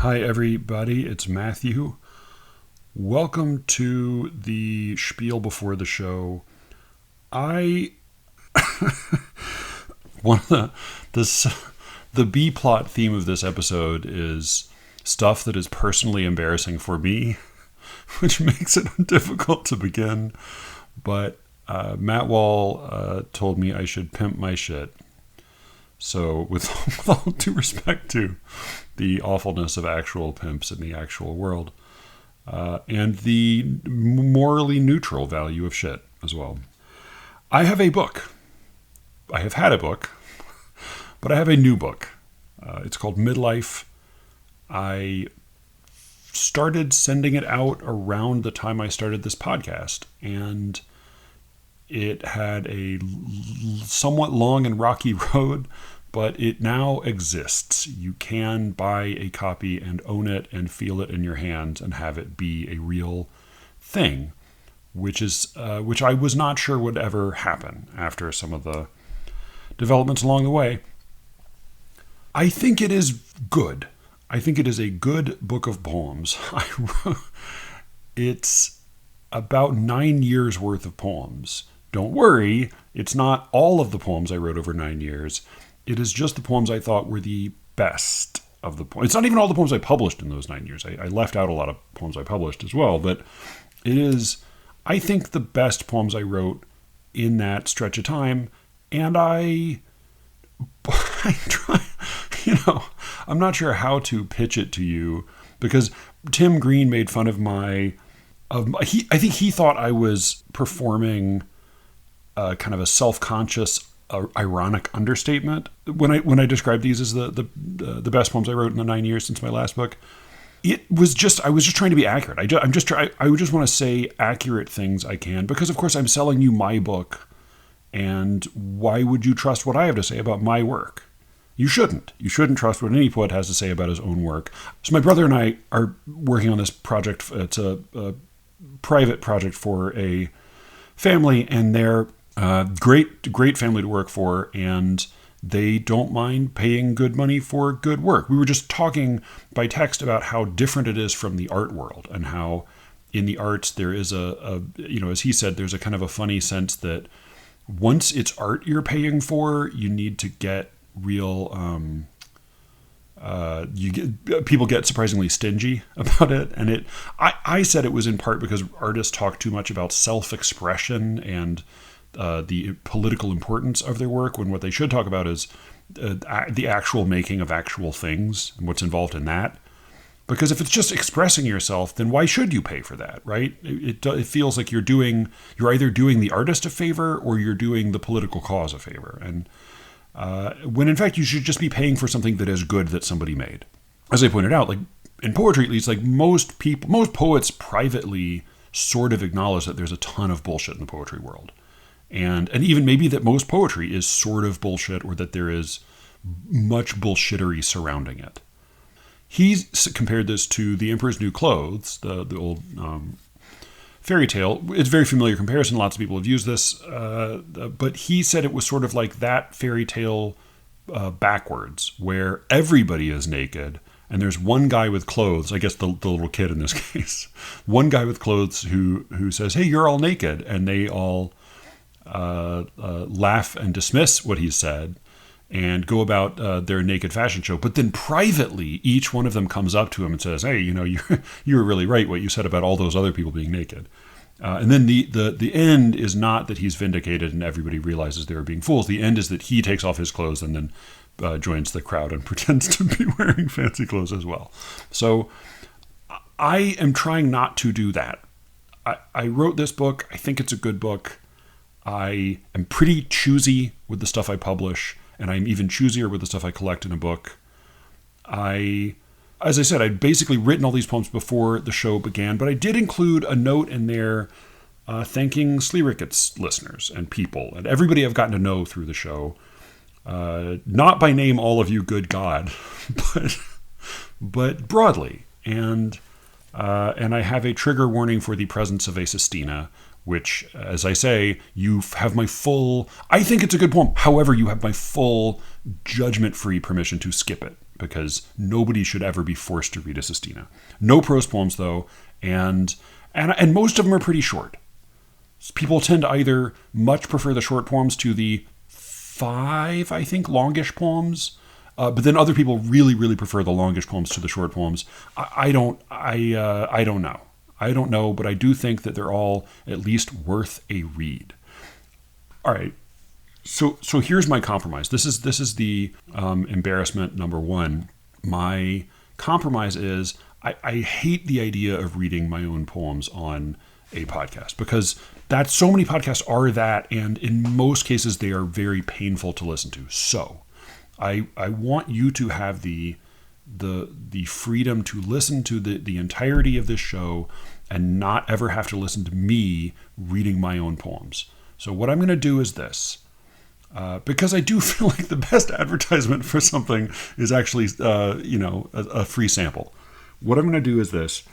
Hi everybody, it's Matthew. Welcome to the spiel before the show. One of the B plot theme of this episode is stuff that is personally embarrassing for me, which makes it difficult to begin. But Matt Wall told me I should pimp my shit. So with all due respect to the awfulness of actual pimps in the actual world, and the morally neutral value of shit as well. I have a book. I have had a book, but I have a new book. It's called Midlife. I started sending it out around the time I started this podcast, and it had a somewhat long and rocky road, but it now exists. You can buy a copy and own it and feel it in your hands and have it be a real thing, which I was not sure would ever happen after some of the developments along the way. I think it is good. I think it is a good book of poems. It's about 9 years worth of poems. Don't worry, it's not all of the poems I wrote over 9 years. It is just the poems I thought were the best of the poems. It's not even all the poems I published in those 9 years. I left out a lot of poems I published as well, but it is, I think, the best poems I wrote in that stretch of time. And I try, I'm not sure how to pitch it to you, because Tim Green made fun of I think he thought I was performing kind of a self-conscious, ironic understatement when I described these as the best poems I wrote in the 9 years since my last book. I was just trying to be accurate. I would just want to say accurate things I can, because of course I'm selling you my book, and why would you trust what I have to say about my work? You shouldn't. You shouldn't trust what any poet has to say about his own work. So my brother and I are working on this project. It's a private project for a family, and they're great family to work for, and they don't mind paying good money for good work. We were just talking by text about how different it is from the art world, and how in the arts there is as he said, there's a kind of a funny sense that once it's art you're paying for, you need to get real people get surprisingly stingy about it. And I said it was in part because artists talk too much about self-expression and the political importance of their work, when what they should talk about is the actual making of actual things and what's involved in that. Because if it's just expressing yourself, then why should you pay for that, right? It feels like you're either doing the artist a favor or you're doing the political cause a favor. And when in fact you should just be paying for something that is good that somebody made. As I pointed out, like in poetry at least, like most poets privately sort of acknowledge that there's a ton of bullshit in the poetry world. And even maybe that most poetry is sort of bullshit, or that there is much bullshittery surrounding it. He compared this to The Emperor's New Clothes, the old fairy tale. It's a very familiar comparison. Lots of people have used this. But he said it was sort of like that fairy tale backwards, where everybody is naked, and there's one guy with clothes, I guess the little kid in this case, one guy with clothes who says, "Hey, you're all naked," and they all laugh and dismiss what he said and go about their naked fashion show. But then privately, each one of them comes up to him and says, "Hey, you were really right what you said about all those other people being naked." And then the end is not that he's vindicated and everybody realizes they were being fools. The end is that he takes off his clothes and then joins the crowd and pretends to be wearing fancy clothes as well. So I am trying not to do that. I wrote this book. I think it's a good book. I am pretty choosy with the stuff I publish, and I'm even choosier with the stuff I collect in a book. As I said, I'd basically written all these poems before the show began, but I did include a note in there thanking SLEERICKETS listeners and people and everybody I've gotten to know through the show. Not by name, all of you, good God, but broadly. And I have a trigger warning for the presence of a sestina, which, as I say, you have my full... I think it's a good poem. However, you have my full judgment-free permission to skip it, because nobody should ever be forced to read a sestina. No prose poems, though, and most of them are pretty short. People tend to either much prefer the short poems to the 5, I think, longish poems, but then other people really, really prefer the longish poems to the short poems. I don't know. I don't know, but I do think that they're all at least worth a read. All right. So here's my compromise. This is the embarrassment number 1. My compromise is I hate the idea of reading my own poems on a podcast, because so many podcasts are that, and in most cases they are very painful to listen to. So I want you to have the freedom to listen to the entirety of this show and not ever have to listen to me reading my own poems. So what I'm going to do is this. Because I do feel like the best advertisement for something is actually, a free sample. What I'm going to do is this.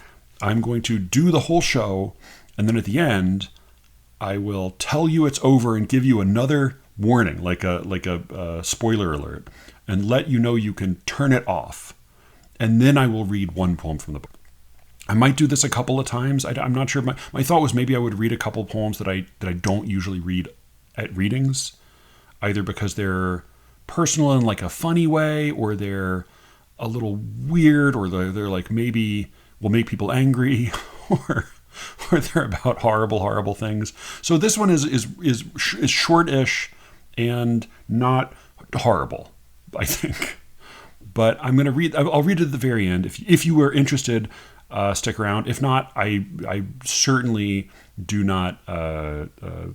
I'm going to do the whole show, and then at the end, I will tell you it's over and give you another warning, like a spoiler alert, and let you know you can turn it off. And then I will read one poem from the book. I might do this a couple of times. I'm not sure. My thought was maybe I would read a couple of poems that I don't usually read at readings, either because they're personal in like a funny way, or they're a little weird, or they're like maybe will make people angry, or they're about horrible things. So this one is shortish and not horrible, I think. But I'm going to read. I'll read it at the very end. If you were interested, stick around. If not, I certainly do not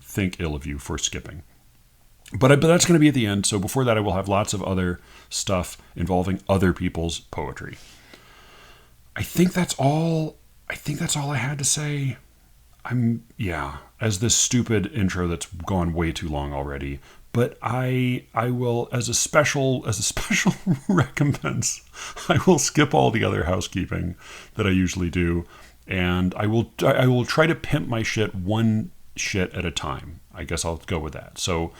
think ill of you for skipping. But that's going to be at the end. So before that, I will have lots of other stuff involving other people's poetry. I think that's all I had to say. As this stupid intro that's gone way too long already. But I will, as a special recompense, I will skip all the other housekeeping that I usually do, and I will try to pimp my shit one shit at a time. I guess I'll go with that. So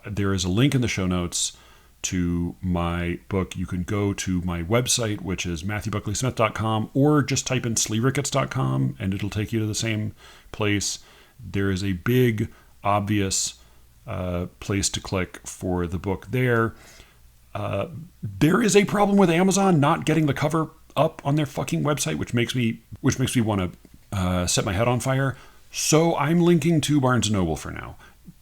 there is a link in the show notes to my book. You can go to my website, which is MatthewBuckleySmith.com, or just type in SLEERICKETS.com, and it'll take you to the same place. There is a big, obvious place to click for the book there. There is a problem with Amazon not getting the cover up on their fucking website, which makes me want to set my head on fire. So I'm linking to Barnes & Noble for now.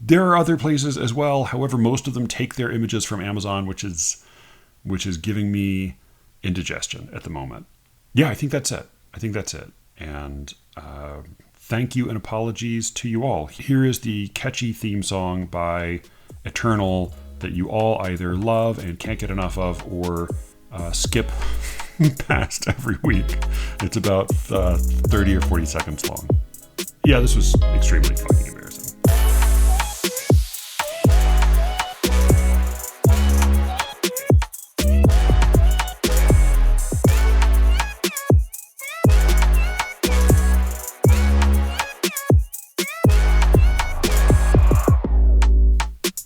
There are other places as well. However, most of them take their images from Amazon, which is giving me indigestion at the moment. Yeah, I think that's it. And thank you and apologies to you all. Here is the catchy theme song by Eternal that you all either love and can't get enough of, or skip past every week. It's about 30 or 40 seconds long. Yeah, this was extremely fucking embarrassing.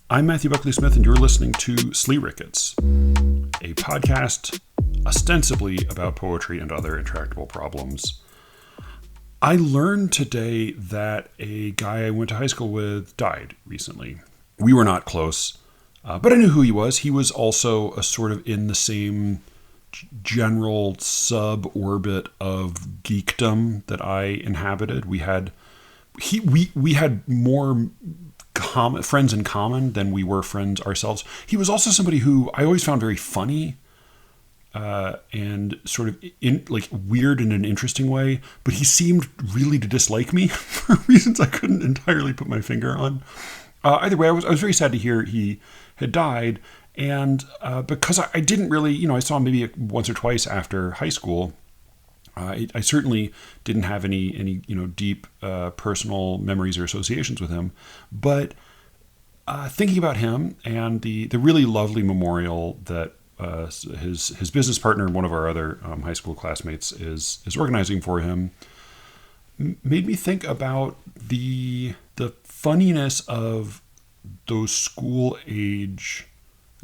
I'm Matthew Buckley Smith, and you're listening to SLEERICKETS, a podcast ostensibly about poetry and other intractable problems. I learned today that a guy I went to high school with died recently. We were not close, but I knew who he was. He was also a sort of in the same general sub-orbit of geekdom that I inhabited. We had more friends in common than we were friends ourselves. He was also somebody who I always found very funny, and sort of weird in an interesting way, but he seemed really to dislike me for reasons I couldn't entirely put my finger on. Either way, I was very sad to hear he had died, and because I didn't really, I saw him maybe once or twice after high school. I certainly didn't have any deep personal memories or associations with him, but thinking about him and the really lovely memorial that his business partner and one of our other high school classmates is organizing for him made me think about the funniness of those school age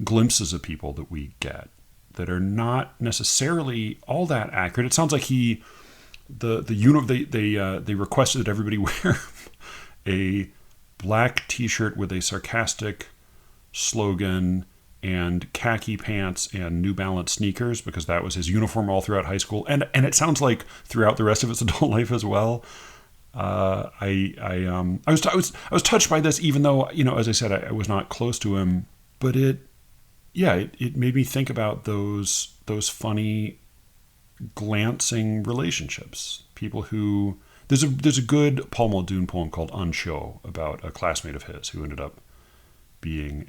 glimpses of people that we get. that are not necessarily all that accurate. It sounds like they requested that everybody wear a black T-shirt with a sarcastic slogan and khaki pants and New Balance sneakers, because that was his uniform all throughout high school, and it sounds like throughout the rest of his adult life as well. I was touched by this, even though, as I said, I was not close to him, but it made me think about those funny glancing relationships. People who there's a good Paul Muldoon poem called "Unshow" about a classmate of his who ended up being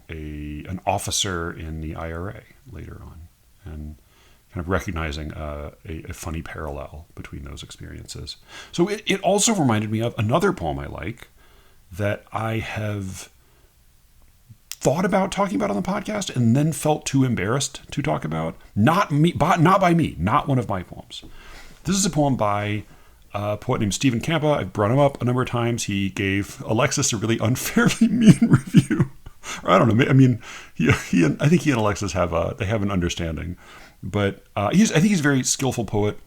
an officer in the IRA later on, and kind of recognizing a funny parallel between those experiences. So it also reminded me of another poem I like that I have thought about talking about on the podcast and then felt too embarrassed to talk about. Not by me, not one of my poems. This is a poem by a poet named Stephen Campa. I've brought him up a number of times. He gave Alexis a really unfairly mean review. Or I don't know. I mean, I think he and Alexis have an understanding. But I think he's a very skillful poet.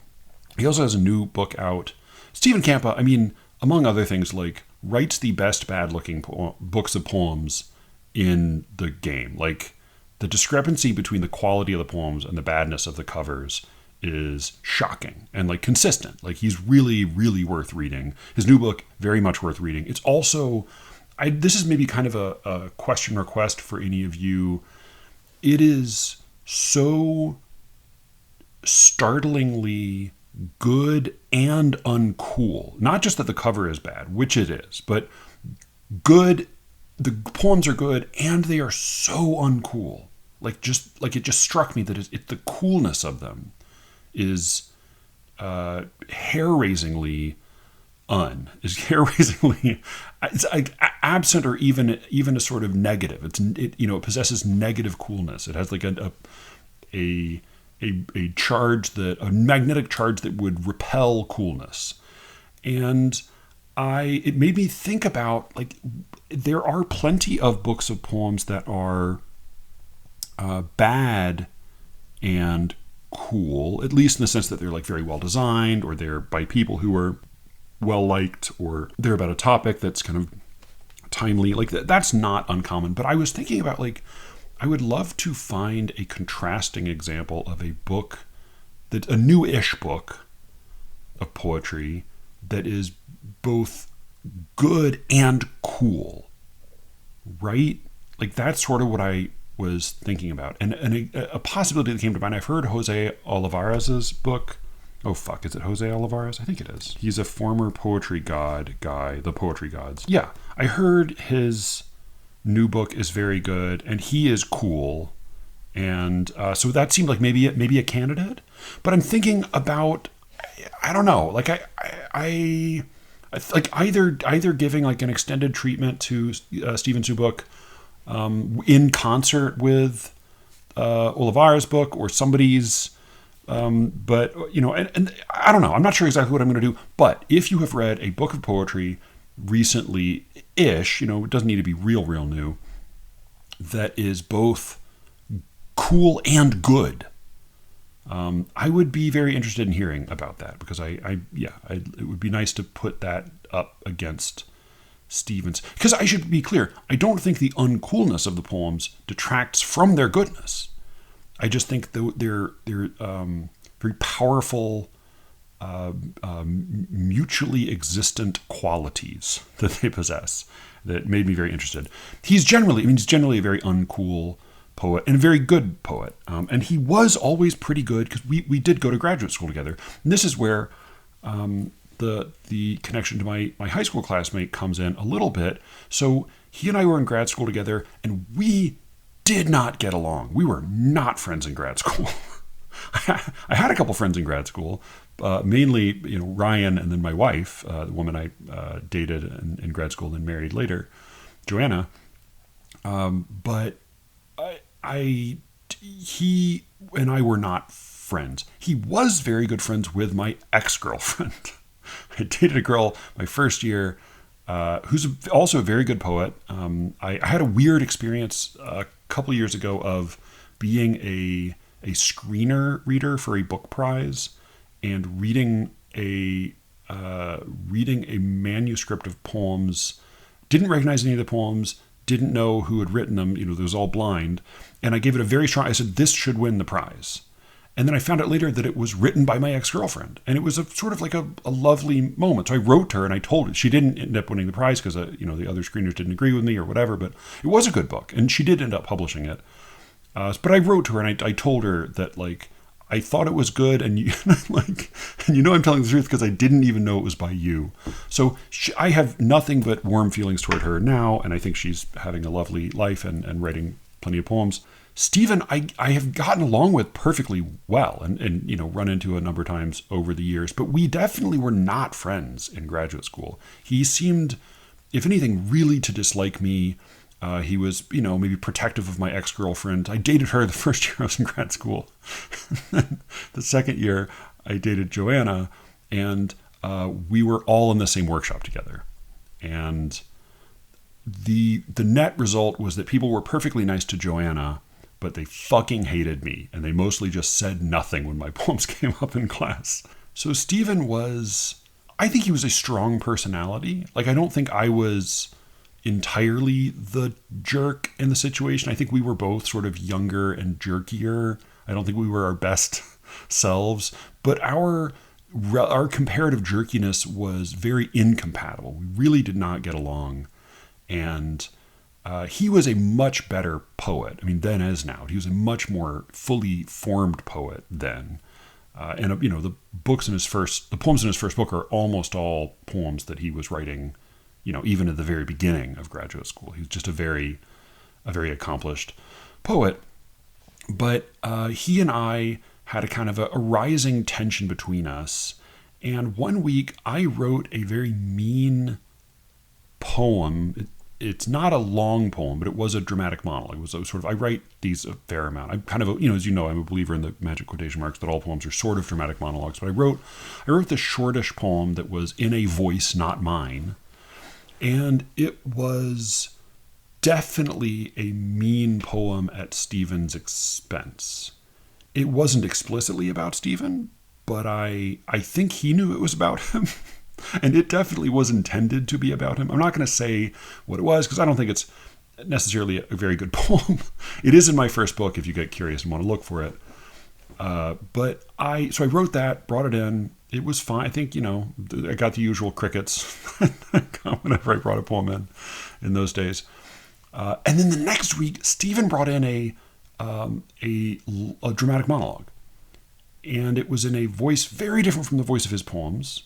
He also has a new book out. Stephen Campa, I mean, among other things, like, writes the best bad-looking books of poems in the game. Like, the discrepancy between the quality of the poems and the badness of the covers is shocking and, like, consistent. Like, he's really, really worth reading. His new book, very much worth reading. It's also, this is maybe kind of a question request for any of you. It is so startlingly good and uncool. Not just that the cover is bad, which it is, but good. The poems are good and they are so uncool. Like it just struck me that the coolness of them is hair-raisingly it's like absent or even a sort of negative. It possesses negative coolness. It has like a magnetic charge that would repel coolness. And it made me think about, like, there are plenty of books of poems that are bad and cool, at least in the sense that they're, like, very well designed, or they're by people who are well liked, or they're about a topic that's kind of timely. Like, that's not uncommon. But I was thinking about, like, I would love to find a contrasting example of a book a new-ish book of poetry that is both good and cool, right? Like, that's sort of what I was thinking about. And a possibility that came to mind, I've heard Jose Olivares's book. Oh, fuck, is it Jose Olivares? I think it is. He's a former poetry god guy, the Poetry Gods. Yeah, I heard his new book is very good, and he is cool. And so that seemed like maybe a candidate. But I'm thinking about, I don't know, like I like either giving like an extended treatment to Stephen's new book in concert with Olivares' book or somebody's, but and I don't know. I'm not sure exactly what I'm going to do. But if you have read a book of poetry recently-ish, it doesn't need to be real new, that is both cool and good, I would be very interested in hearing about that, because it would be nice to put that up against Stephen's. Because I should be clear, I don't think the uncoolness of the poems detracts from their goodness. I just think they're very powerful, mutually existent qualities that they possess that made me very interested. He's generally a very uncool poet and a very good poet. And he was always pretty good, because we did go to graduate school together. And this is where the connection to my high school classmate comes in a little bit. So he and I were in grad school together, and we did not get along. We were not friends in grad school. I had a couple friends in grad school, mainly Ryan, and then my wife, the woman I dated in grad school and married later, Joanna. But he and I were not friends. He was very good friends with my ex-girlfriend. I dated a girl my first year who's also a very good poet. I had a weird experience a couple years ago of being a screener reader for a book prize and reading a manuscript of poems. Didn't recognize any of the poems, didn't know who had written them, it was all blind. And I gave it a very strong, I said, this should win the prize. And then I found out later that it was written by my ex-girlfriend. And it was a sort of like a lovely moment. So I wrote to her and I told her. She didn't end up winning the prize because, the other screeners didn't agree with me or whatever. But it was a good book. And she did end up publishing it. But I wrote to her and I told her that, I thought it was good, and I'm telling the truth because I didn't even know it was by you. So I have nothing but warm feelings toward her now, and I think she's having a lovely life and writing plenty of poems. Stephen, I have gotten along with perfectly well, and run into a number of times over the years, but we definitely were not friends in graduate school. He seemed, if anything, really to dislike me. He was, maybe protective of my ex-girlfriend. I dated her the first year I was in grad school. The second year, I dated Joanna, and we were all in the same workshop together. And the net result was that people were perfectly nice to Joanna, but they fucking hated me, and they mostly just said nothing when my poems came up in class. So Stephen I think he was a strong personality. I don't think I was entirely the jerk in the situation. I think we were both sort of younger and jerkier. I don't think we were our best selves, but our comparative jerkiness was very incompatible. We really did not get along. And he was a much better poet. Then as now. He was a much more fully formed poet then. And the poems in his first book are almost all poems that he was writing even at the very beginning of graduate school. He was just a very accomplished poet. But he and I had a kind of a rising tension between us. And one week I wrote a very mean poem. It's not a long poem, but it was a dramatic monologue. It was sort of, I write these a fair amount. I'm kind of, as you know, I'm a believer in the magic quotation marks that all poems are sort of dramatic monologues. But I wrote this shortish poem that was in a voice not mine. And it was definitely a mean poem at Stephen's expense. It wasn't explicitly about Stephen, but I think he knew it was about him. And it definitely was intended to be about him. I'm not going to say what it was because I don't think it's necessarily a very good poem. It is in my first book if you get curious and want to look for it. But I wrote that, brought it in. It was fine. I think, I got the usual crickets whenever I brought a poem in those days. And then the next week, Stephen brought in a dramatic monologue. And it was in a voice very different from the voice of his poems.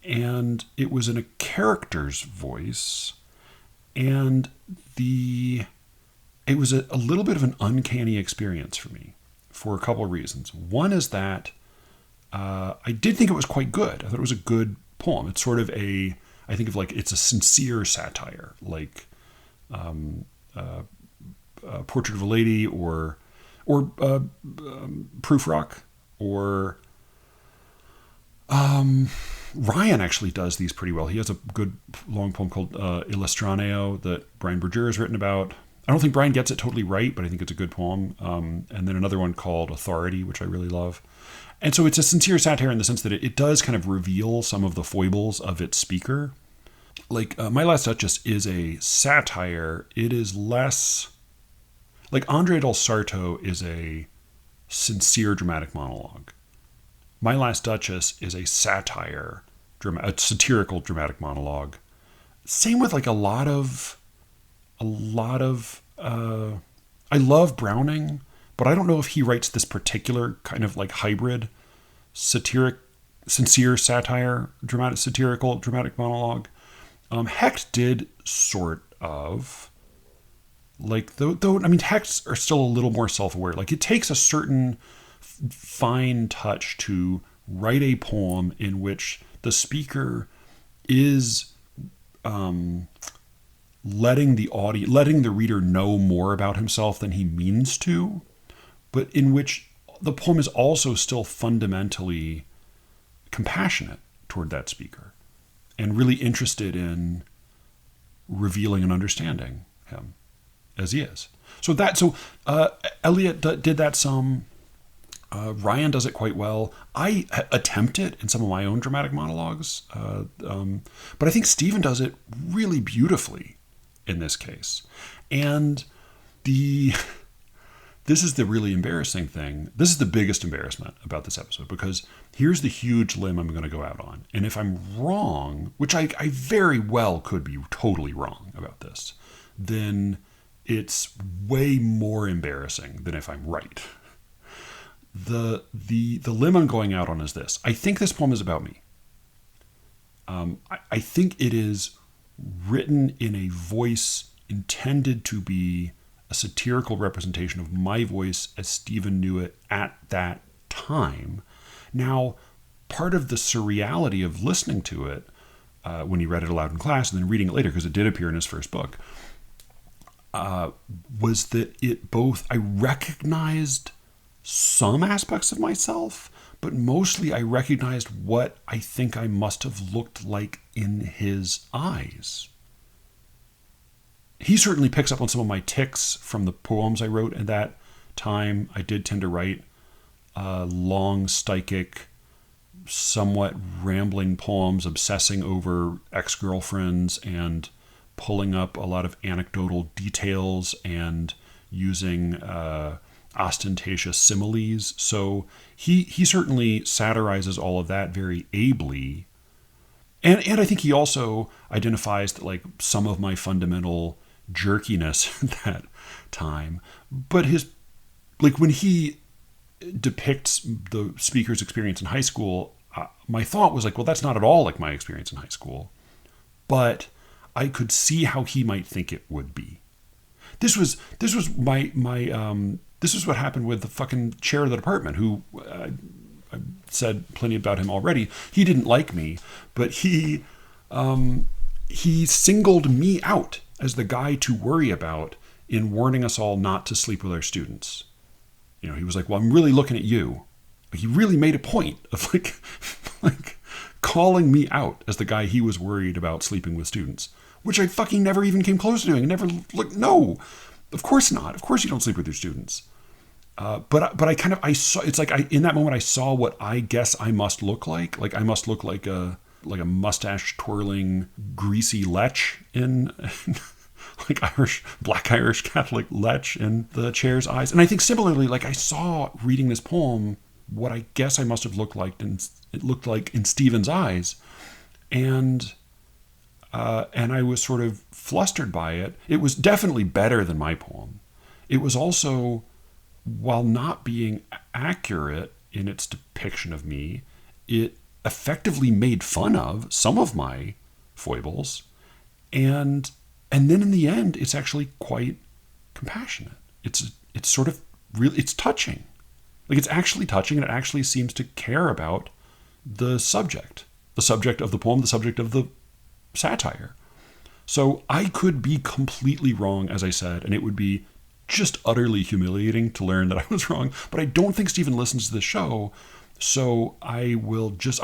And it was in a character's voice. And it was a little bit of an uncanny experience for me for a couple of reasons. One is that I did think it was quite good. I thought it was a good poem. It's sort of it's a sincere satire, like Portrait of a Lady or Proof Rock, or Ryan actually does these pretty well. He has a good long poem called Illustraneo that Brian Berger has written about. I don't think Brian gets it totally right, but I think it's a good poem. And then another one called Authority, which I really love. And so it's a sincere satire in the sense that it does kind of reveal some of the foibles of its speaker. My Last Duchess is a satire. It is less... Andre del Sarto is a sincere dramatic monologue. My Last Duchess is a satire, a satirical dramatic monologue. Same with a lot of... I love Browning, but I don't know if he writes this particular kind of hybrid sincere satire, satirical dramatic monologue. Hecht did sort of, Hecht's are still a little more self-aware. It takes a certain fine touch to write a poem in which the speaker is letting the reader know more about himself than he means to, but in which the poem is also still fundamentally compassionate toward that speaker and really interested in revealing and understanding him as he is. Eliot did that some. Ryan does it quite well. I attempt it in some of my own dramatic monologues, but I think Stephen does it really beautifully in this case. And this is the really embarrassing thing. This is the biggest embarrassment about this episode, because here's the huge limb I'm going to go out on. And if I'm wrong, which I very well could be totally wrong about this, then it's way more embarrassing than if I'm right. The limb I'm going out on is this. I think this poem is about me. I think it is written in a voice intended to be a satirical representation of my voice as Stephen knew it at that time. Now, part of the surreality of listening to it when he read it aloud in class and then reading it later, because it did appear in his first book, was that I recognized some aspects of myself, but mostly I recognized what I think I must have looked like in his eyes. He certainly picks up on some of my tics from the poems I wrote at that time. I did tend to write long, staichic, somewhat rambling poems, obsessing over ex-girlfriends and pulling up a lot of anecdotal details and using ostentatious similes. So he certainly satirizes all of that very ably. And I think he also identifies that, like, some of my fundamental jerkiness at that time. But when he depicts the speaker's experience in high school, my thought was like, well, that's not at all like my experience in high school. But I could see how he might think it would be. This was what happened with the fucking chair of the department, who I said plenty about him already. He didn't like me, but he singled me out as the guy to worry about in warning us all not to sleep with our students. You know, he was like, well, I'm really looking at you. He really made a point of like calling me out as the guy he was worried about sleeping with students, which I fucking never even came close to doing. No, of course not. Of course you don't sleep with your students. But I saw, it's like in that moment I saw what I guess I must look like. Like, I must look like a mustache twirling greasy lech in like black Irish Catholic lech in the chair's eyes. And I think similarly, like, I saw reading this poem what I guess I must have looked like in Stephen's eyes. And I was sort of flustered by it. It was definitely better than my poem. It was also, while not being accurate in its depiction of me, it effectively made fun of some of my foibles. And then in the end, it's actually quite compassionate. It's sort of really, it's touching. Like, it's actually touching, and it actually seems to care about the subject of the poem, the subject of the satire. So I could be completely wrong, as I said, and it would be just utterly humiliating to learn that I was wrong. But I don't think Stephen listens to the show, so I'll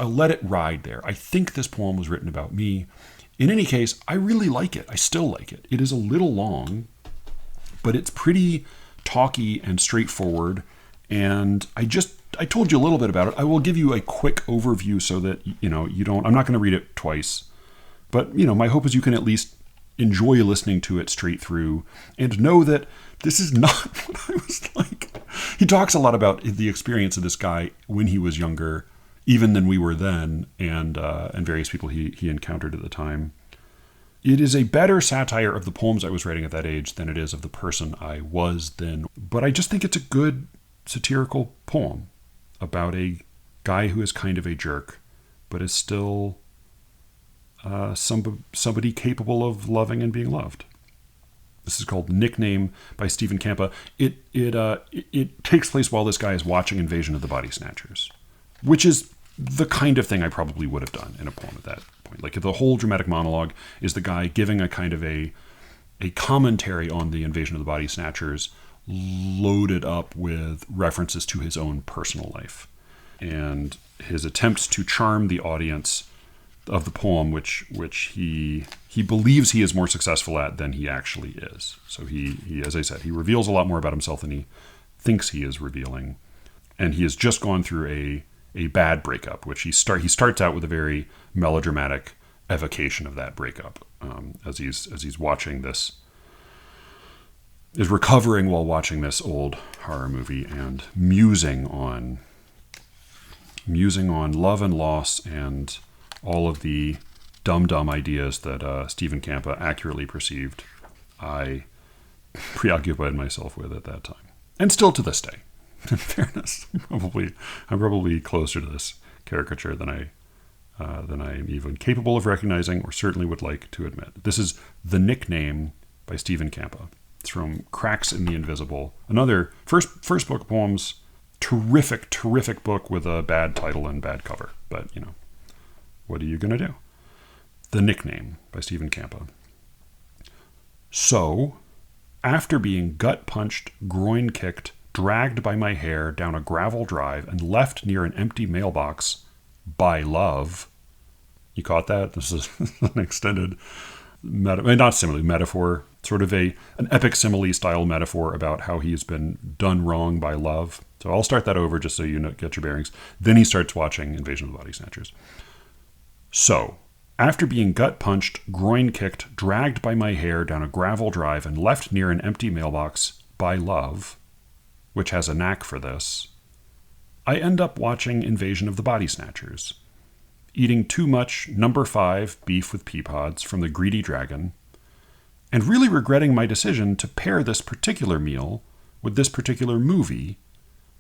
let it ride there. I think this poem was written about me. In any case, I really like it. I still like it. It is a little long, but it's pretty talky and straightforward. And I told you a little bit about it. I will give you a quick overview so that, I'm not going to read it twice. But, my hope is you can at least enjoy listening to it straight through and know that this is not what I was like. He talks a lot about the experience of this guy when he was younger, even than we were then, and various people he encountered at the time. It is a better satire of the poems I was writing at that age than it is of the person I was then. But I just think it's a good satirical poem about a guy who is kind of a jerk, but is still somebody capable of loving and being loved. This is called Nickname by Stephen Campa. It takes place while this guy is watching Invasion of the Body Snatchers, which is the kind of thing I probably would have done in a poem at that point. Like, the whole dramatic monologue is the guy giving a kind of a commentary on the Invasion of the Body Snatchers, loaded up with references to his own personal life and his attempts to charm the audience of the poem, which he believes he is more successful at than he actually is. So he, as I said, he reveals a lot more about himself than he thinks he is revealing. And he has just gone through a bad breakup, which he starts out with a very melodramatic evocation of that breakup, as he's watching this, is recovering while watching this old horror movie and musing on love and loss and all of the dumb ideas that Stephen Campa accurately perceived I preoccupied myself with at that time. And still to this day, in fairness, I'm probably closer to this caricature than I am even capable of recognizing or certainly would like to admit. This is The Nickname by Stephen Campa. It's from Cracks in the Invisible. Another first book of poems. Terrific book with a bad title and bad cover. But, what are you going to do? The Nickname by Stephen Campa. So, after being gut-punched, groin-kicked, dragged by my hair down a gravel drive and left near an empty mailbox by love. You caught that? This is an extended, not simile, metaphor, sort of an epic simile style metaphor about how he's been done wrong by love. So I'll start that over just so you get your bearings. Then he starts watching Invasion of the Body Snatchers. So, after being gut-punched, groin-kicked, dragged by my hair down a gravel drive and left near an empty mailbox by love, which has a knack for this, I end up watching Invasion of the Body Snatchers, eating too much number 5 beef with pea pods from the Greedy Dragon, and really regretting my decision to pair this particular meal with this particular movie,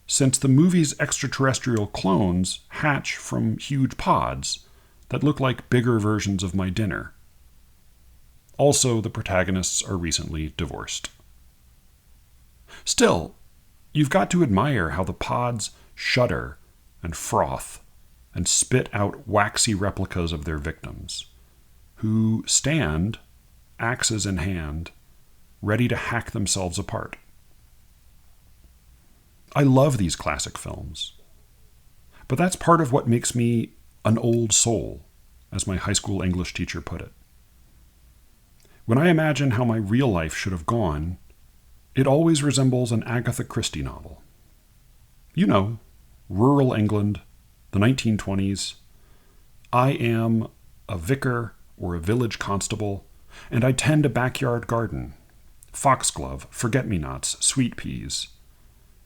since the movie's extraterrestrial clones hatch from huge pods that look like bigger versions of my dinner. Also, the protagonists are recently divorced. Still, you've got to admire how the pods shudder and froth and spit out waxy replicas of their victims, who stand, axes in hand, ready to hack themselves apart. I love these classic films, but that's part of what makes me an old soul, as my high school English teacher put it. When I imagine how my real life should have gone, it always resembles an Agatha Christie novel. Rural England, the 1920s. I am a vicar or a village constable, and I tend a backyard garden, foxglove, forget-me-nots, sweet peas,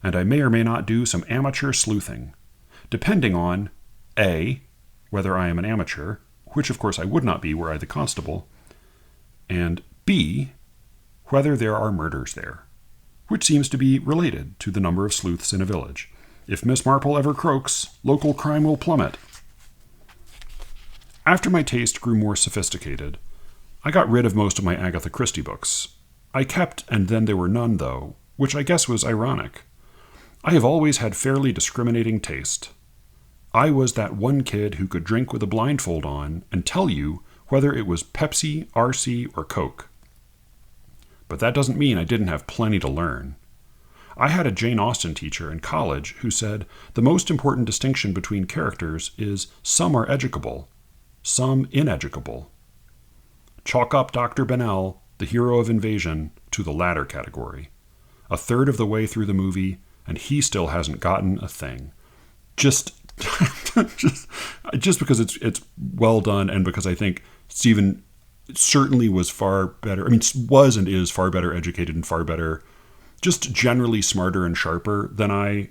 and I may or may not do some amateur sleuthing, depending on A, whether I am an amateur, which of course I would not be were I the constable, and B, whether there are murders there, which seems to be related to the number of sleuths in a village. If Miss Marple ever croaks, local crime will plummet. After my taste grew more sophisticated, I got rid of most of my Agatha Christie books. I kept And Then There Were None, though, which I guess was ironic. I have always had fairly discriminating taste. I was that one kid who could drink with a blindfold on and tell you whether it was Pepsi, RC, or Coke. But that doesn't mean I didn't have plenty to learn. I had a Jane Austen teacher in college who said the most important distinction between characters is some are educable, some ineducable. Chalk up Dr. Bennell, the hero of Invasion, to the latter category. A third of the way through the movie, and he still hasn't gotten a thing. Just because it's well done, and because I think Stephen certainly was far better. Was and is far better educated and far better, just generally smarter and sharper than I.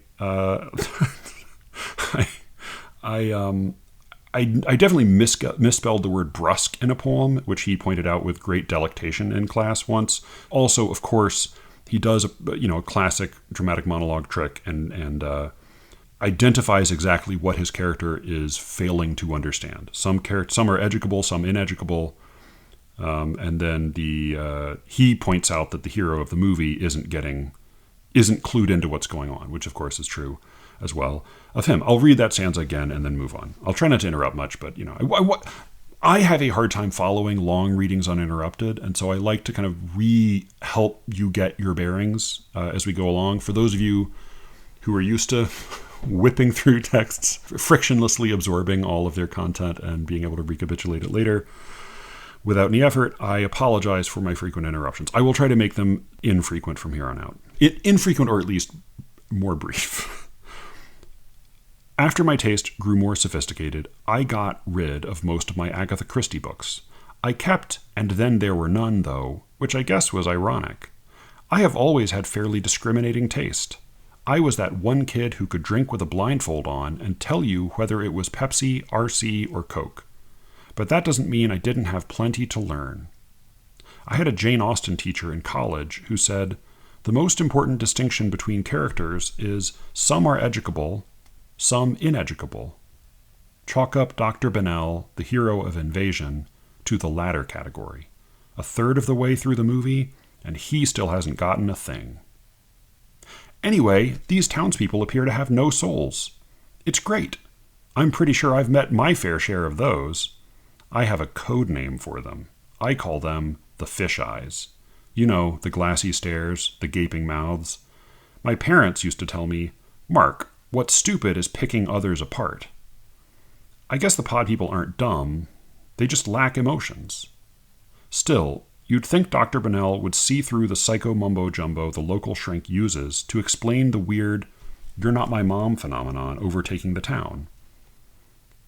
I definitely misspelled the word brusque in a poem, which he pointed out with great delectation in class once. Also, of course, he does a classic dramatic monologue trick and identifies exactly what his character is failing to understand. Some are educable, some ineducable. And then he points out that the hero of the movie isn't clued into what's going on, which of course is true as well of him. I'll read that stanza again and then move on. I'll try not to interrupt much, but I have a hard time following long readings uninterrupted, and so I like to kind of help you get your bearings as we go along. For those of you who are used to whipping through texts, frictionlessly absorbing all of their content and being able to recapitulate it later without any effort. I apologize for my frequent interruptions. I will try to make them infrequent from here on out. Infrequent, or at least more brief. After my taste grew more sophisticated, I got rid of most of my Agatha Christie books. I kept And Then There Were None, though, which I guess was ironic. I have always had fairly discriminating taste. I was that one kid who could drink with a blindfold on and tell you whether it was Pepsi, RC, or Coke. But that doesn't mean I didn't have plenty to learn. I had a Jane Austen teacher in college who said, "The most important distinction between characters is some are educable, some ineducable. Chalk up Dr. Bennell, the hero of Invasion, to the latter category. A third of the way through the movie, and he still hasn't gotten a thing." Anyway, these townspeople appear to have no souls. It's great. I'm pretty sure I've met my fair share of those. I have a code name for them. I call them the fish eyes. You know, the glassy stares, the gaping mouths. My parents used to tell me, "Mark, what's stupid is picking others apart." I guess the pod people aren't dumb. They just lack emotions. Still, you'd think Dr. Bennell would see through the psycho mumbo-jumbo the local shrink uses to explain the weird "you're not my mom" phenomenon overtaking the town.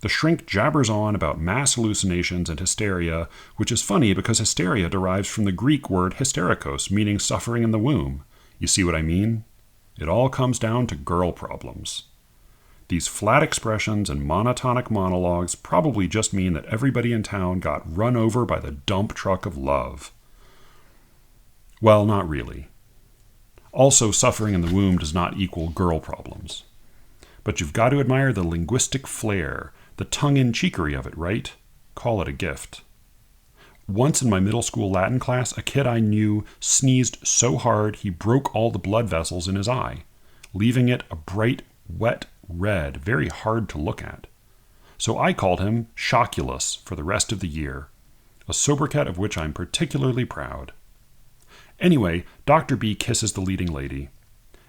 The shrink jabbers on about mass hallucinations and hysteria, which is funny because hysteria derives from the Greek word hysterikos, meaning suffering in the womb. You see what I mean? It all comes down to girl problems. These flat expressions and monotonic monologues probably just mean that everybody in town got run over by the dump truck of love. Well, not really. Also, suffering in the womb does not equal girl problems. But you've got to admire the linguistic flair, the tongue-in-cheekery of it, right? Call it a gift. Once in my middle school Latin class, a kid I knew sneezed so hard he broke all the blood vessels in his eye, leaving it a bright, wet red, very hard to look at. So I called him Shockulus for the rest of the year, a sobriquet of which I'm particularly proud. Anyway, Dr. B kisses the leading lady,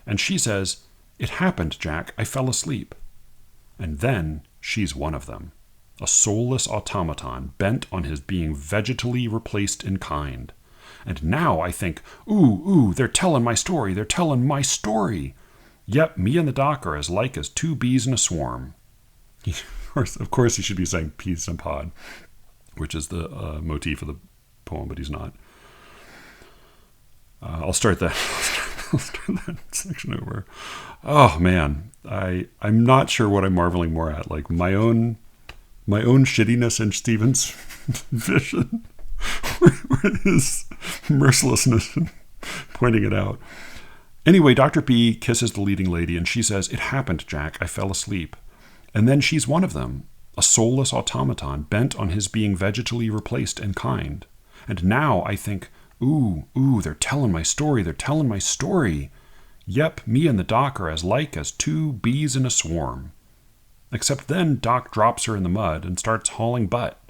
and she says, "It happened, Jack. I fell asleep." And then she's one of them, a soulless automaton bent on his being vegetally replaced in kind. And now I think, ooh, they're telling my story, they're telling my story. Yep, me and the doc are as like as two bees in a swarm. Of course he should be saying peas in a pod, which is the motif of the poem, but he's not. I'll start that section over. Oh man, I'm not sure what I'm marveling more at, like my own shittiness in Stephen's vision, or his mercilessness in pointing it out. Anyway, Dr. B kisses the leading lady, and she says, "It happened, Jack. I fell asleep." And then she's one of them, a soulless automaton bent on his being vegetally replaced in kind. And now I think, ooh, they're telling my story, they're telling my story. Yep, me and the doc are as like as two bees in a swarm. Except then Doc drops her in the mud and starts hauling butt.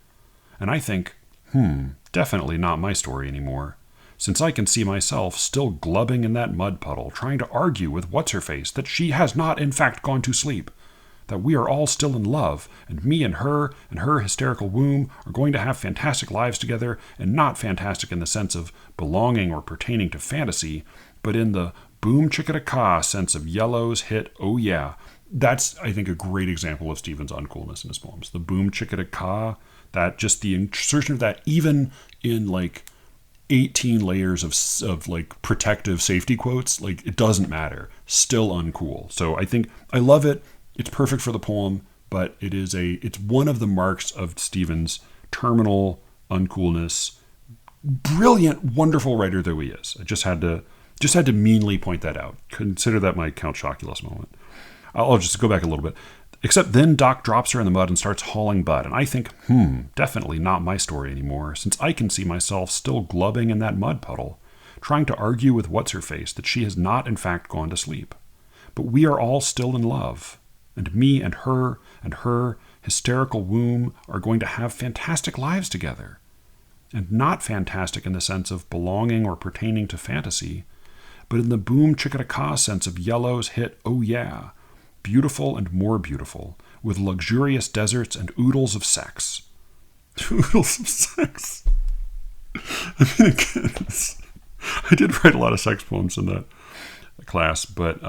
And I think, definitely not my story anymore, since I can see myself still glubbing in that mud puddle, trying to argue with what's-her-face that she has not in fact gone to sleep, that we are all still in love, and me and her hysterical womb are going to have fantastic lives together, and not fantastic in the sense of belonging or pertaining to fantasy, but in the boom chicka-da-ka sense of Yellow's hit "Oh Yeah." That's, I think, a great example of Stephen's uncoolness in his poems. The boom chicka-da-ka, that just the insertion of that even in like 18 layers of like protective safety quotes, like it doesn't matter, still uncool. So I think I love it. It's perfect for the poem, but it's one of the marks of Stephen's terminal uncoolness. Brilliant, wonderful writer though he is. I just had to meanly point that out. Consider that my Count Shockulus moment. I'll just go back a little bit. Except then Doc drops her in the mud and starts hauling butt. And I think, definitely not my story anymore, since I can see myself still glubbing in that mud puddle, trying to argue with what's-her-face that she has not in fact gone to sleep. But we are all still in love. And me and her hysterical womb are going to have fantastic lives together. And not fantastic in the sense of belonging or pertaining to fantasy, but in the boom chicka-da-ka sense of Yellow's hit "Oh Yeah," beautiful and more beautiful, with luxurious deserts and oodles of sex. Oodles of sex. I mean, again, I did write a lot of sex poems in that class, but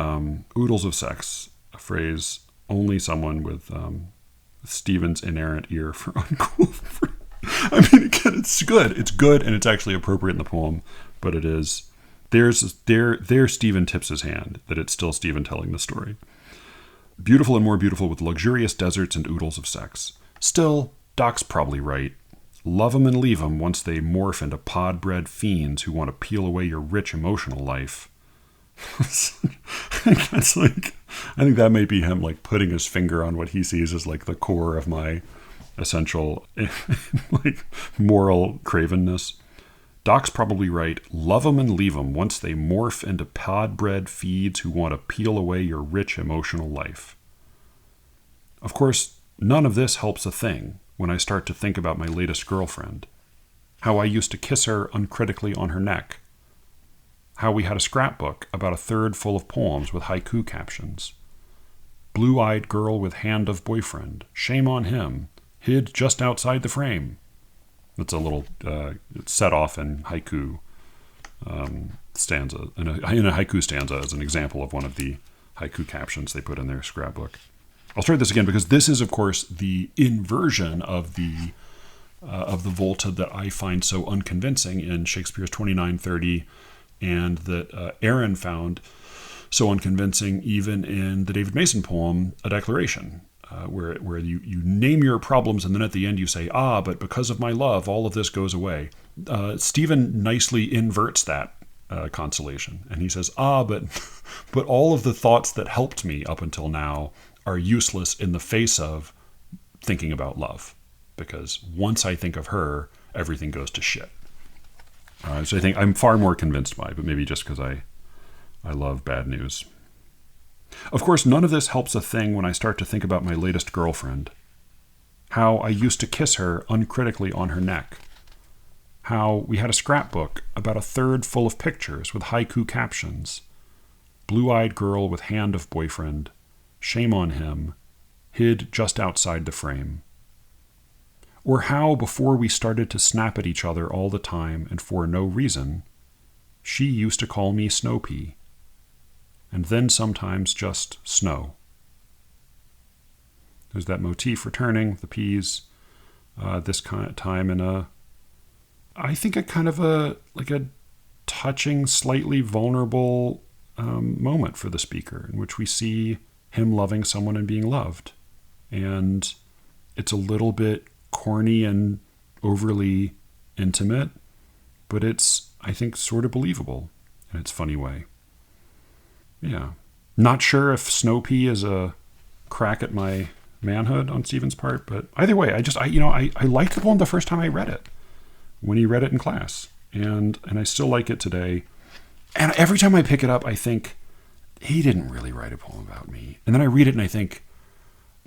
oodles of sex, a phrase only someone with Stephen's inerrant ear for uncool. I mean, again, it's good. It's good, and it's actually appropriate in the poem, but it is. There's Stephen tips his hand that it's still Stephen telling the story. Beautiful and more beautiful, with luxurious deserts and oodles of sex. Still, Doc's probably right. Love 'em and leave 'em once they morph into pod-bred fiends who want to peel away your rich emotional life. That's like, I think that might be him like putting his finger on what he sees as like the core of my essential like moral cravenness. Doc's probably right. Love 'em and leave 'em once they morph into pod-bred feeds who want to peel away your rich emotional life. Of course, none of this helps a thing when I start to think about my latest girlfriend. How I used to kiss her uncritically on her neck. How we had a scrapbook about a third full of poems with haiku captions. Blue-eyed girl with hand of boyfriend. Shame on him. Hid just outside the frame. It's a little it's set off in haiku stanza. In a haiku stanza as an example of one of the haiku captions they put in their scrapbook. I'll start this again because this is, of course, the inversion of the volta that I find so unconvincing in Shakespeare's 29:30, and that Aaron found so unconvincing even in the David Mason poem, A Declaration, where you name your problems and then at the end you say, but because of my love, all of this goes away. Stephen nicely inverts that consolation, and he says, but all of the thoughts that helped me up until now are useless in the face of thinking about love, because once I think of her, everything goes to shit. So I think I'm far more convinced by, but maybe just because I love bad news. Of course, none of this helps a thing when I start to think about my latest girlfriend. How I used to kiss her uncritically on her neck. How we had a scrapbook about a third full of pictures with haiku captions. Blue-eyed girl with hand of boyfriend. Shame on him. Hid just outside the frame. Or how, before we started to snap at each other all the time and for no reason, she used to call me Snow Pea, and then sometimes just Snow. There's that motif returning, the peas, this kind of time in I think a kind of a touching, slightly vulnerable moment for the speaker, in which we see him loving someone and being loved. And it's a little bit corny and overly intimate, but it's, I think, sort of believable in its funny way. Yeah. Not sure if Snow Pea is a crack at my manhood on Stephen's part, but either way, I liked the poem the first time I read it, when he read it in class, and I still like it today. And every time I pick it up, I think, he didn't really write a poem about me. And then I read it and I think,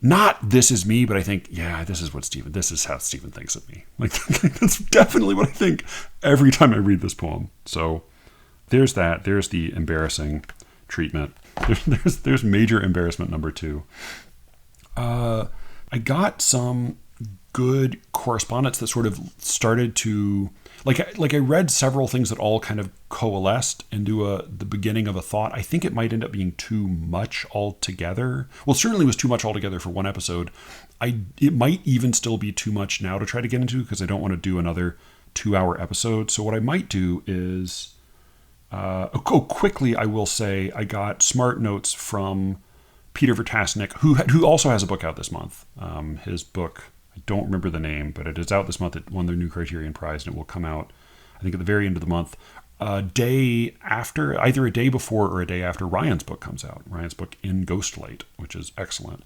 not this is me, but I think, yeah, this is how Stephen thinks of me. Like, that's definitely what I think every time I read this poem. So there's that. There's the embarrassing treatment. There's major embarrassment number 2. I got some good correspondence that sort of started to, like I read several things that all kind of coalesced into the beginning of a thought. I think it might end up being too much altogether. Well, it certainly was too much altogether for one episode. It might even still be too much now to try to get into, because I don't want to do another 2-hour episode. So what I might do is, quickly I will say I got smart notes from Peter Vertasnik, who also has a book out this month. His book, I don't remember the name, but it is out this month. It won the New Criterion Prize, and it will come out, I think, at the very end of the month, a day after, either a day before or a day after Ryan's book comes out. Ryan's book In Ghostlight, which is excellent.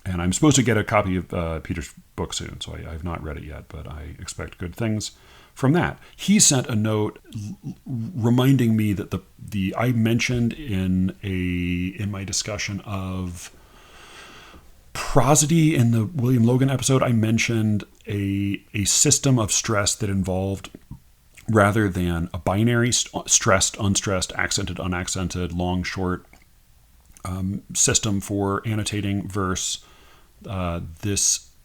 And I'm supposed to get a copy of Peter's book soon, so I have not read it yet, but I expect good things from that. He sent a note reminding me that I mentioned in my discussion of prosody in the William Logan episode, I mentioned a system of stress that involved, rather than a binary stressed, unstressed, accented, unaccented, long, short, system for annotating verse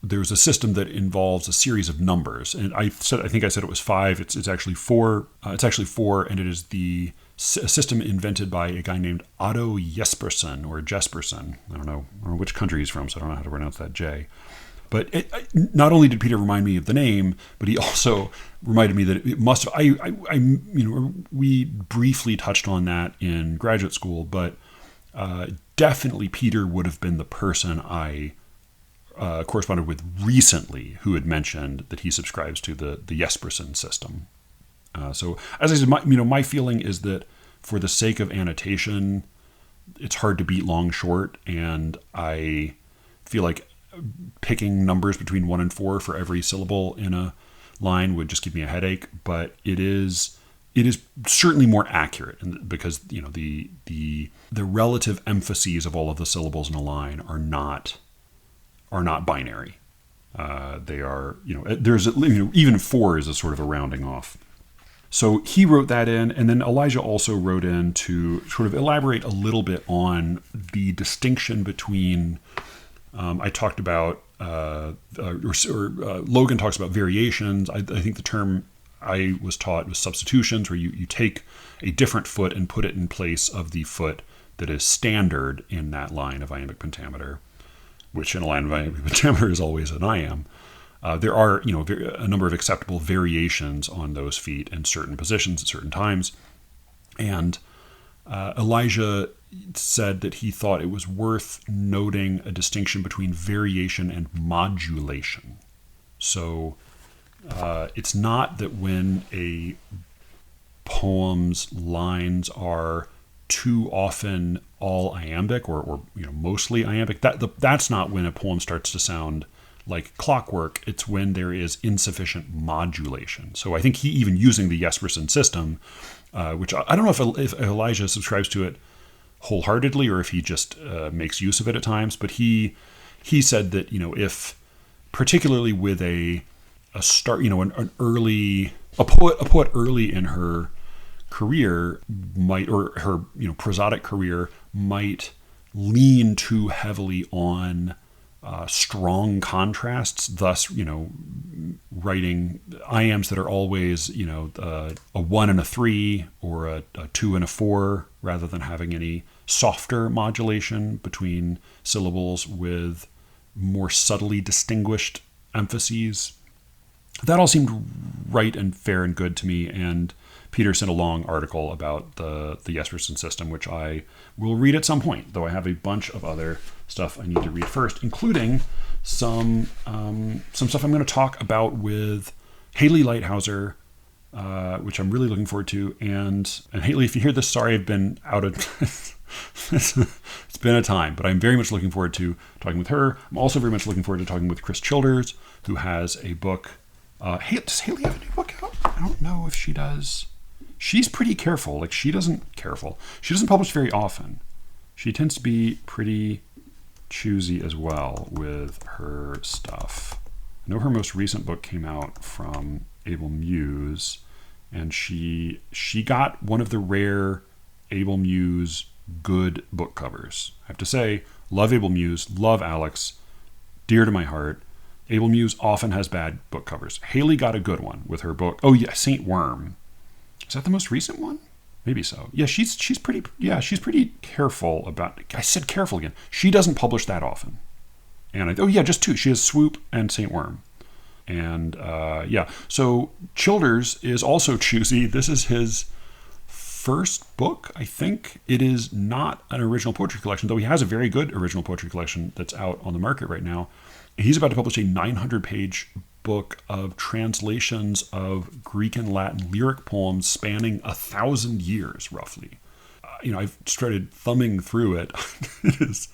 there's a system that involves a series of numbers, and I think I said it was 5. It's actually 4. It's actually 4, and it is a system invented by a guy named Otto Jespersen or Jespersen. I don't know which country he's from, so I don't know how to pronounce that J. But not only did Peter remind me of the name, but he also reminded me that it must have. We briefly touched on that in graduate school, but definitely Peter would have been the person I corresponded with recently who had mentioned that he subscribes to the Jespersen system. So as I said, my feeling is that for the sake of annotation, it's hard to beat long short, and I feel like picking numbers between 1 and 4 for every syllable in a line would just give me a headache. But it is certainly more accurate, because the relative emphases of all of the syllables in a line are not binary. They are, there's even 4 is a sort of a rounding off. So he wrote that in, and then Elijah also wrote in to sort of elaborate a little bit on the distinction between. I talked about, Logan talks about variations. I think the term I was taught was substitutions, where you take a different foot and put it in place of the foot that is standard in that line of iambic pentameter, which in a line of iambic pentameter is always an iamb. There are, a number of acceptable variations on those feet in certain positions at certain times. And Elijah said that he thought it was worth noting a distinction between variation and modulation. So it's not that when a poem's lines are too often all iambic or mostly iambic, that's not when a poem starts to sound like clockwork. It's when there is insufficient modulation. So I think he even using the Jespersen system, which I don't know if Elijah subscribes to it wholeheartedly or if he just makes use of it at times, but he said that if particularly with a start, a poet early in her career might, or her prosodic career might lean too heavily on strong contrasts, thus writing iambs that are always a 1 and a 3 or a 2 and a 4, rather than having any softer modulation between syllables with more subtly distinguished emphases. That all seemed right and fair and good to me, and Peter sent a long article about the Jespersen system, which I will read at some point, though I have a bunch of other stuff I need to read first, including some stuff I'm going to talk about with Haley Lighthouser, which I'm really looking forward to. And Haley, if you hear this, sorry I've been out of... It's been a time, but I'm very much looking forward to talking with her. I'm also very much looking forward to talking with Chris Childers, who has a book. Does Haley have a new book out? I don't know if she does. She's pretty careful. She doesn't publish very often. She tends to be pretty choosy as well with her stuff. I know her most recent book came out from Able Muse, and she got one of the rare Able Muse good book covers. I have to say, love Able Muse, love Alex, dear to my heart. Able Muse often has bad book covers. Haley got a good one with her book. Oh yeah, Saint Worm. Is that the most recent one? Maybe so. Yeah, she's pretty careful about. I said careful again. She doesn't publish that often. And just 2. She has Swoop and Saint Worm. And so Childers is also choosy. This is his first book, I think. It is not an original poetry collection, though he has a very good original poetry collection that's out on the market right now. He's about to publish a 900-page book of translations of Greek and Latin lyric poems spanning 1,000 years, roughly. I've started thumbing through it. It is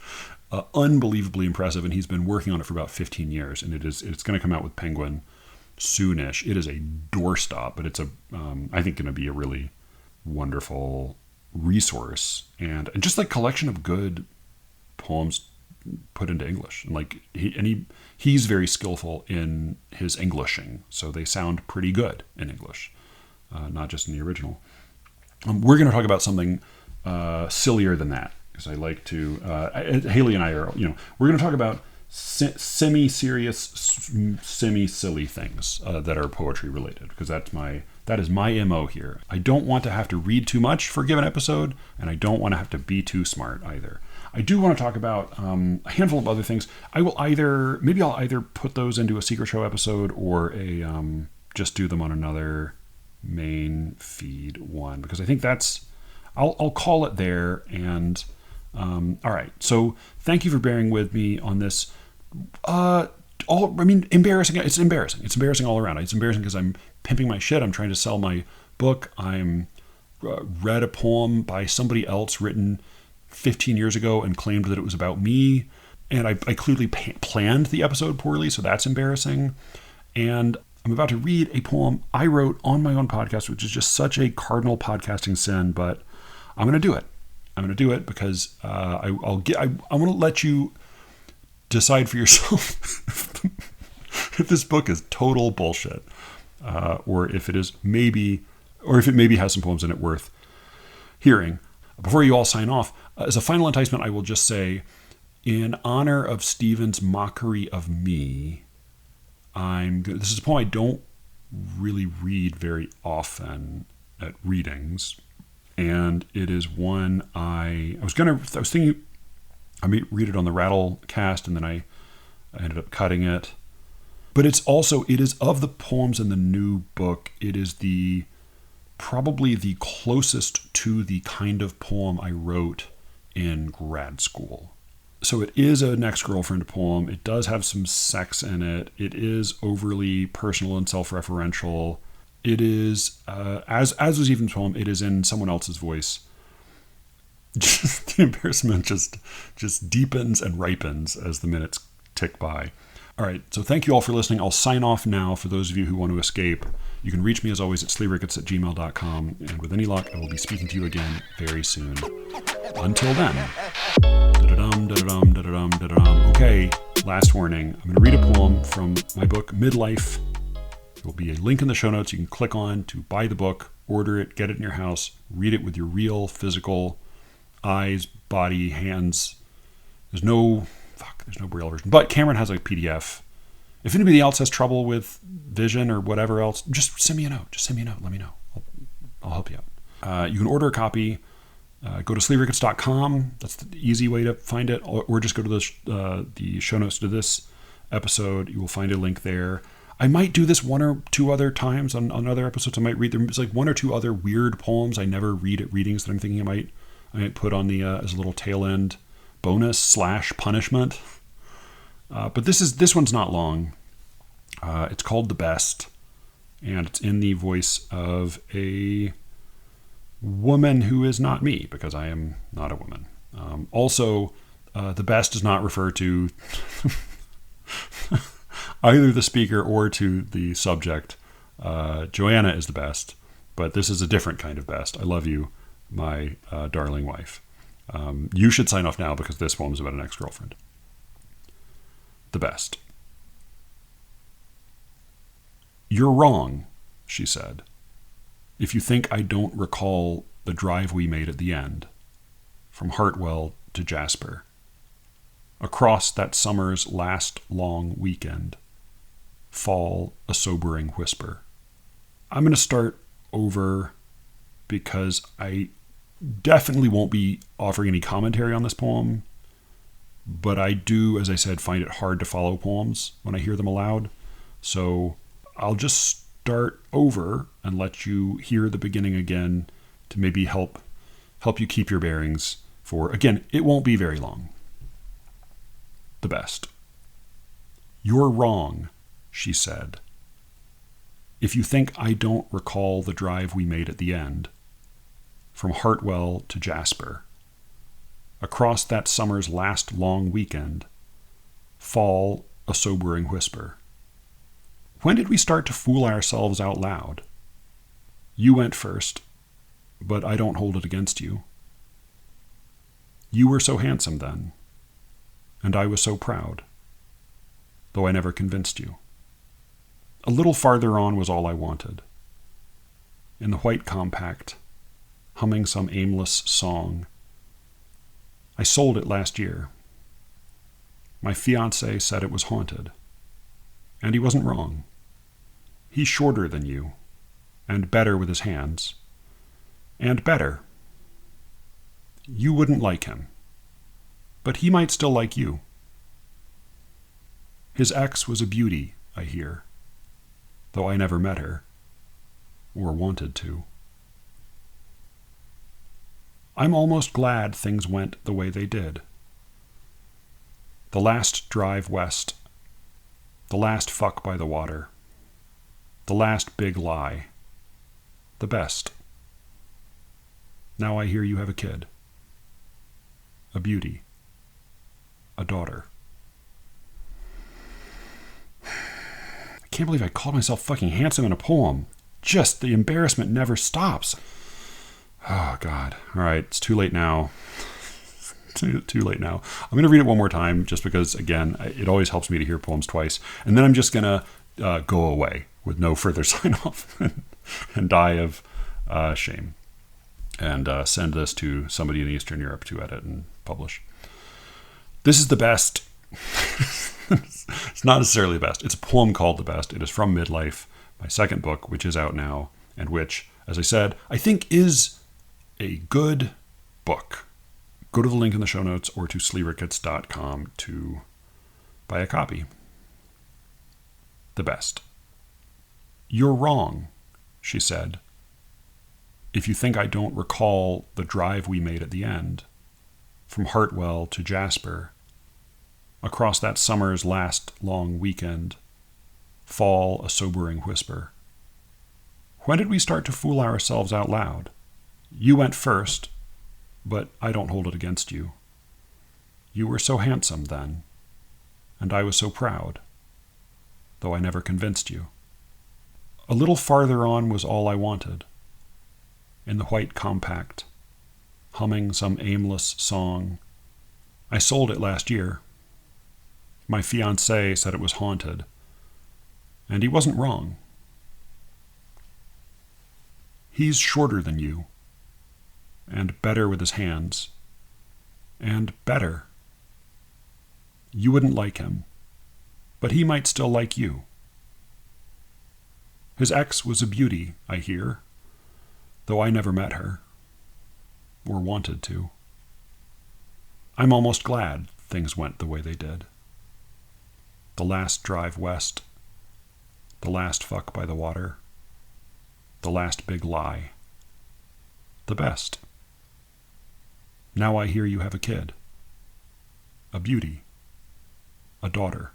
unbelievably impressive, and he's been working on it for about 15 years, and it's going to come out with Penguin soonish. It is a doorstop, but it's I think going to be a really wonderful resource and just collection of good poems put into English. And he's very skillful in his Englishing, so they sound pretty good in English, not just in the original. We're going to talk about something sillier than that because I like to. Haley and I are, we're going to talk about semi-serious, semi-silly things that are poetry related, because that is my MO here. I don't want to have to read too much for a given episode, and I don't want to have to be too smart either. I do want to talk about a handful of other things. I'll either put those into a Secret Show episode or just do them on another main feed one, because I think I'll call it there. And all right, so thank you for bearing with me on this. Embarrassing. It's embarrassing. It's embarrassing all around. It's embarrassing because I'm pimping my shit. I'm trying to sell my book. I'm read a poem by somebody else written 15 years ago and claimed that it was about me. And I clearly planned the episode poorly, so that's embarrassing. And I'm about to read a poem I wrote on my own podcast, which is just such a cardinal podcasting sin, but I'm going to do it. I'm going to do it because I want to let you decide for yourself if this book is total bullshit, or if it maybe has some poems in it worth hearing. Before you all sign off, as a final enticement, I will just say, in honor of Stephen's mockery of me, this is a poem I don't really read very often at readings, and it is one I was thinking I may read it on the Rattle cast, and then I ended up cutting it. But it is of the poems in the new book, it is probably the closest to the kind of poem I wrote in grad school. So it is an ex-girlfriend poem. It does have some sex in it. It is overly personal and self-referential. It is, as was Even's poem, it is in someone else's voice. Just the embarrassment just deepens and ripens as the minutes tick by. All right, so thank you all for listening. I'll sign off now for those of you who want to escape. You can reach me as always at SLEERICKETS@gmail.com, and with any luck, I will be speaking to you again very soon. Until then. Okay, last warning. I'm going to read a poem from my book, Midlife. There will be a link in the show notes you can click on to buy the book, order it, get it in your house, read it with your real physical eyes, body, hands. There's no Braille version, but Cameron has a PDF. If anybody else has trouble with vision or whatever else, just send me a note. Let me know. I'll help you out. You can order a copy. Go to SLEERICKETS.com. That's the easy way to find it, or just go to the show notes to this episode. You will find a link there. I might do this one or two other times on other episodes. I might read them. It's like one or two other weird poems I never read at readings that I'm thinking I might put on the as a little tail end bonus / punishment. But this one's not long. It's called The-Best, and it's in the voice of a woman who is not me, because I am not a woman. Also, the best does not refer to either the speaker or to the subject. Joanna is the best, but this is a different kind of best. I love you, my darling wife. You should sign off now, because this poem is about an ex-girlfriend. The-Best. You're wrong, she said, if you think I don't recall the drive we made at the end, from Hartwell to Jasper, across that summer's last long weekend, fall a sobering whisper. I'm going to start over because I definitely won't be offering any commentary on this poem, but I do, as I said, find it hard to follow poems when I hear them aloud. So I'll just start over and let you hear the beginning again to maybe help you keep your bearings for, again, it won't be very long. The-Best. You're wrong, she said, if you think I don't recall the drive we made at the end, from Hartwell to Jasper, across that summer's last long weekend, fall a sobering whisper. When did we start to fool ourselves out loud? You went first, but I don't hold it against you. You were so handsome then, and I was so proud, though I never convinced you. A little farther on was all I wanted. In the white compact, humming some aimless song, I sold it last year. My fiancé said it was haunted. And he wasn't wrong. He's shorter than you, and better with his hands. And better. You wouldn't like him, but he might still like you. His ex was a beauty, I hear, though I never met her, or wanted to. I'm almost glad things went the way they did. The last drive west, the last fuck by the water, the last big lie, the best. Now I hear you have a kid, a beauty, a daughter. I can't believe I called myself fucking handsome in a poem. Just the embarrassment never stops. Oh, God. All right, it's too late now. Too late now. I'm going to read it one more time just because, again, it always helps me to hear poems twice. And then I'm just going to go away with no further sign-off and die of shame. And send this to somebody in Eastern Europe to edit and publish. This is the best. It's not necessarily the best. It's a poem called The Best. It is from Midlife, my second book, which is out now, and which, as I said, I think is a good book. Go to the link in the show notes or to SLEERICKETS.com to buy a copy. The Best. You're wrong, she said. If you think I don't recall the drive we made at the end, from Hartwell to Jasper, across that summer's last long weekend, fall a sobering whisper. When did we start to fool ourselves out loud? You went first, but I don't hold it against you. You were so handsome then, and I was so proud, though I never convinced you. A little farther on was all I wanted. In the white compact, humming some aimless song. I sold it last year. My fiancé said it was haunted, and he wasn't wrong. He's shorter than you, and better with his hands, and better. You wouldn't like him, but he might still like you. His ex was a beauty, I hear, though I never met her, or wanted to. I'm almost glad things went the way they did. The last drive west, the last fuck by the water, the last big lie, the best. Now I hear you have a kid, a beauty, a daughter.